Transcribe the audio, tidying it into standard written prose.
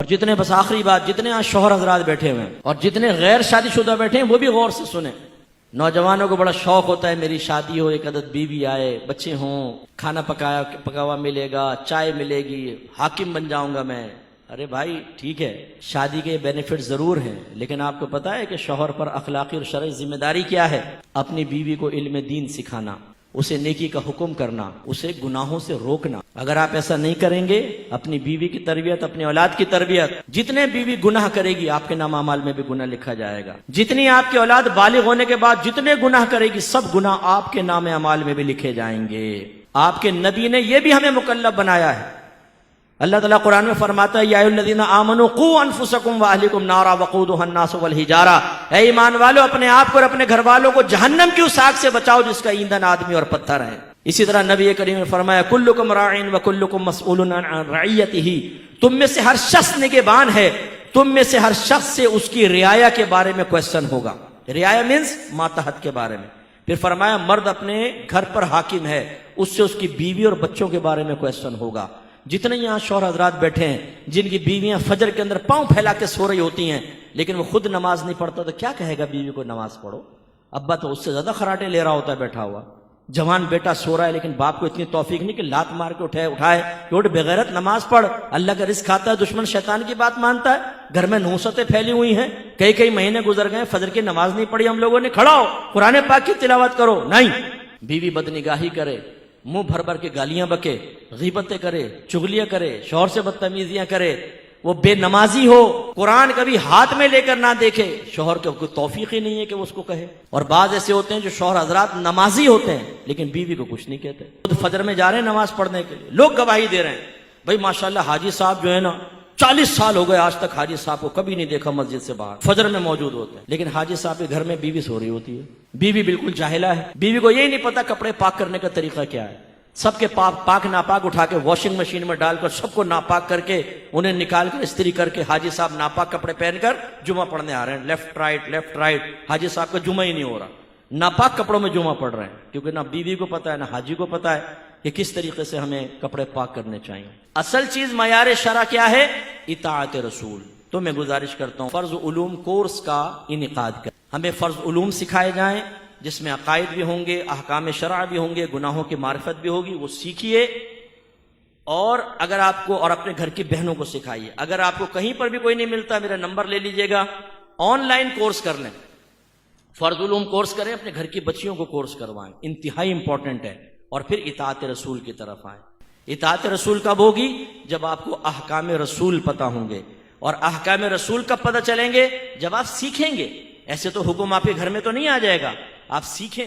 جتنے بس آخری بات جتنے آج شوہر حضرات بیٹھے ہوئے ہیں اور جتنے غیر شادی شدہ بیٹھے ہیں وہ بھی غور سے سنیں. نوجوانوں کو بڑا شوق ہوتا ہے میری شادی ہو، ایک عدد بیوی آئے، بچے ہوں، کھانا پکا ہوا ملے گا، چائے ملے گی، حاکم بن جاؤں گا میں. ارے بھائی ٹھیک ہے، شادی کے بینیفٹ ضرور ہیں، لیکن آپ کو پتا ہے کہ شوہر پر اخلاقی اور شرعی ذمہ داری کیا ہے؟ اپنی بیوی کو علم دین سکھانا، اسے نیکی کا حکم کرنا، اسے گناہوں سے روکنا. اگر آپ ایسا نہیں کریں گے، اپنی بیوی کی تربیت، اپنی اولاد کی تربیت، جتنے بیوی گناہ کرے گی آپ کے نام اعمال میں بھی گناہ لکھا جائے گا. جتنی آپ کی اولاد بالغ ہونے کے بعد جتنے گناہ کرے گی سب گناہ آپ کے نام اعمال میں بھی لکھے جائیں گے. آپ کے نبی نے یہ بھی ہمیں مکلف بنایا ہے. اللہ تعالیٰ قرآن میں فرماتا ہے یا ایھا الذین آمنوا قوا انفسکم واہلکم نارا وقودھا الناس والحجارہ، اے ایمان والو اپنے آپ کو اور اپنے گھر والوں کو جہنم کی اس آگ سے بچاؤ جس کا ایندھن آدمی اور پتھر ہے. اسی طرح نبی کریم نے فرمایا کلکم راع وکلکم مسئول عن رعیتہ، تم میں سے ہر شخص نگہبان ہے، تم میں سے ہر شخص سے اس کی رعایا کے بارے میں کوسچن ہوگا. رعایا مینس ماتحت کے بارے میں. پھر فرمایا مرد اپنے گھر پر حاکم ہے، اس سے اس کی بیوی اور بچوں کے بارے میں کوسچن ہوگا. جتنے یہاں شوہر حضرات بیٹھے ہیں جن کی بیویاں فجر کے اندر پاؤں پھیلا کے سو رہی ہوتی ہیں لیکن وہ خود نماز نہیں پڑھتا تو کیا کہے گا بیوی کو نماز پڑھو؟ ابا تو اس سے زیادہ خراٹے لے رہا ہوتا ہے بیٹھا ہوا. جوان بیٹا سو رہا ہے لیکن باپ کو اتنی توفیق نہیں کہ لات مار کے اٹھائے کہ اٹھ بغیرت نماز پڑھ. اللہ کا رزق کھاتا ہے، دشمن شیطان کی بات مانتا ہے، گھر میں نحوستیں پھیلی ہوئی ہیں، کئی مہینے گزر گئے، فجر کی نماز نہیں پڑھی ہم لوگوں نے، کھڑا ہو قرآن پاک کی تلاوت کرو. نہیں، بیوی بدنگاہی کرے، منہ بھر بھر کے گالیاں بکے، غیبتیں کرے، چغلیاں کرے، شوہر سے بدتمیزیاں کرے، وہ بے نمازی ہو، قرآن کبھی ہاتھ میں لے کر نہ دیکھے، شوہر کو کوئی توفیق ہی نہیں ہے کہ وہ اس کو کہے. اور بعض ایسے ہوتے ہیں جو شوہر حضرات نمازی ہوتے ہیں لیکن بیوی کو کچھ نہیں کہتے. خود فجر میں جا رہے ہیں نماز پڑھنے کے لیے، لوگ گواہی دے رہے ہیں بھائی ماشاءاللہ حاجی صاحب جو ہے نا 40 سال ہو گئے آج تک حاجی صاحب کو کبھی نہیں دیکھا مسجد سے باہر، فجر میں موجود ہوتے ہیں، لیکن حاجی صاحب کے گھر میں بیوی سو رہی ہوتی ہے. بیوی بالکل جاہلہ ہے، بیوی کو یہی نہیں پتا کپڑے پاک کرنے کا طریقہ کیا ہے. سب کے پاک ناپاک اٹھا کے واشنگ مشین میں ڈال کر سب کو ناپاک کر کے انہیں نکال کر استری کر کے حاجی صاحب ناپاک کپڑے پہن کر جمعہ پڑھنے آ رہے ہیں. لیفٹ رائٹ حاجی صاحب کا جمعہ ہی نہیں ہو رہا، ناپاک کپڑوں میں جمعہ پڑھ رہے ہیں، کیونکہ نہ بیوی کو پتا ہے نہ حاجی کو پتا ہے کہ کس طریقے سے ہمیں کپڑے پاک کرنے چاہیے. اصل چیز معیار شرع کیا ہے؟ اطاعت رسول. تو میں گزارش کرتا ہوں فرض علوم کورس کا انعقاد کریں، ہمیں فرض علوم سکھائے جائیں جس میں عقائد بھی ہوں گے، احکام شرع بھی ہوں گے، گناہوں کی معرفت بھی ہوگی، وہ سیکھیے. اور اگر آپ کو اور اپنے گھر کی بہنوں کو سکھائیے. اگر آپ کو کہیں پر بھی کوئی نہیں ملتا میرا نمبر لے لیجئے گا، آن لائن کورس کر لیں، فرض علوم کورس کریں، اپنے گھر کی بچیوں کو کورس کروائیں، انتہائی امپورٹنٹ ہے. اور پھر اطاعت رسول کی طرف آئیں. اطاعت رسول کب ہوگی؟ جب آپ کو احکام رسول پتہ ہوں گے. اور احکام رسول کب پتہ چلیں گے؟ جب آپ سیکھیں گے. ایسے تو حکم آپ کے گھر میں تو نہیں آ جائے گا، آپ سیکھیں.